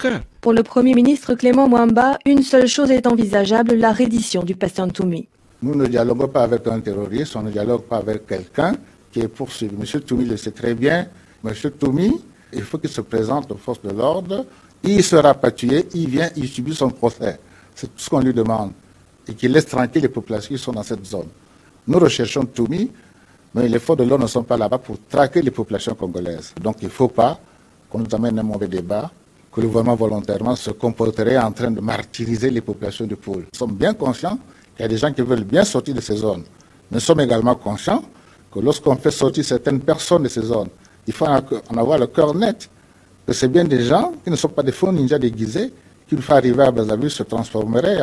cas. Pour le Premier ministre Clément Mwamba, une seule chose est envisageable, la reddition du pasteur Ntoumi. Nous ne dialoguons pas avec un terroriste, on ne dialogue pas avec quelqu'un qui est poursuivi. M. Ntoumi le sait très bien. M. Ntoumi, il faut qu'il se présente aux forces de l'ordre, il sera tué, il vient, il subit son procès. C'est tout ce qu'on lui demande. Et qu'il laisse tranquille les populations qui sont dans cette zone. Nous recherchons Ntoumi, mais les forces de l'ordre ne sont pas là-bas pour traquer les populations congolaises. Donc il ne faut pas qu'on nous amène un mauvais débat, que le gouvernement volontairement se comporterait en train de martyriser les populations du pôle. Nous sommes bien conscients qu'il y a des gens qui veulent bien sortir de ces zones. Nous sommes également conscients que lorsqu'on fait sortir certaines personnes de ces zones, il faut en avoir le cœur net, que c'est bien des gens qui ne sont pas des faux ninjas déguisés, qu'une fois arrivés à Brazzaville se transformeraient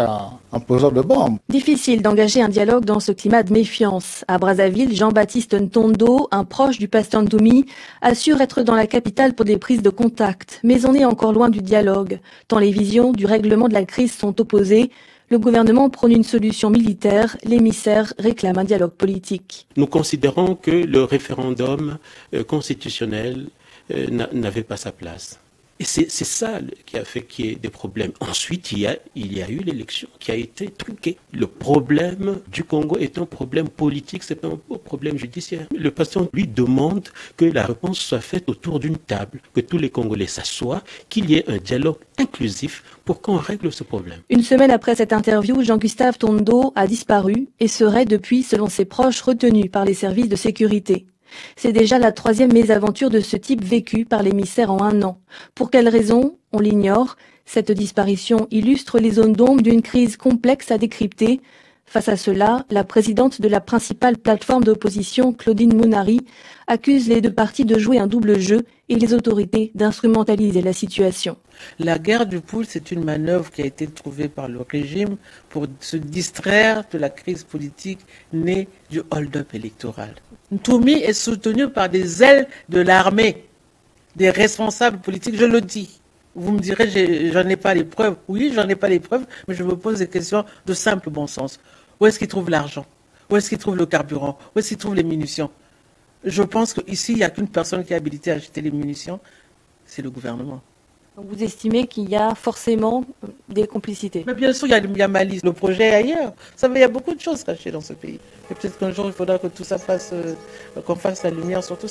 en poseurs de bombes. Difficile d'engager un dialogue dans ce climat de méfiance. À Brazzaville, Jean-Baptiste Ntondo, un proche du pasteur Ntoumi, assure être dans la capitale pour des prises de contact. Mais on est encore loin du dialogue, tant les visions du règlement de la crise sont opposées. Le gouvernement prône une solution militaire, l'émissaire réclame un dialogue politique. Nous considérons que le référendum constitutionnel n'avait pas sa place. Et c'est ça qui a fait qu'il y ait des problèmes. Ensuite, il y a eu l'élection qui a été truquée. Le problème du Congo est un problème politique, c'est pas un problème judiciaire. Le patient lui demande que la réponse soit faite autour d'une table, que tous les Congolais s'assoient, qu'il y ait un dialogue inclusif pour qu'on règle ce problème. Une semaine après cette interview, Jean-Gustave Ntondo a disparu et serait depuis, selon ses proches, retenu par les services de sécurité. C'est déjà la 3e mésaventure de ce type vécue par l'émissaire en 1 an. Pour quelles raisons? On l'ignore. Cette disparition illustre les zones d'ombre d'une crise complexe à décrypter. Face à cela, la présidente de la principale plateforme d'opposition, Claudine Mounari, accuse les deux parties de jouer un double jeu et les autorités d'instrumentaliser la situation. La guerre du pool, c'est une manœuvre qui a été trouvée par le régime pour se distraire de la crise politique née du hold-up électoral. Ntoumi est soutenu par des ailes de l'armée, des responsables politiques, je le dis. Vous me direz, j'en ai pas les preuves. Oui, j'en ai pas les preuves, mais je me pose des questions de simple bon sens. Où est-ce qu'ils trouvent l'argent? Où est-ce qu'ils trouvent le carburant? Où est-ce qu'ils trouvent les munitions? Je pense qu'ici, il n'y a qu'une personne qui est habilitée à acheter les munitions, c'est le gouvernement. Vous estimez qu'il y a forcément des complicités? Mais bien sûr, il y a malice. Le projet est ailleurs. Vous savez, il y a beaucoup de choses cachées dans ce pays. Et peut-être qu'un jour, il faudra que tout ça passe, qu'on fasse la lumière sur tout ça.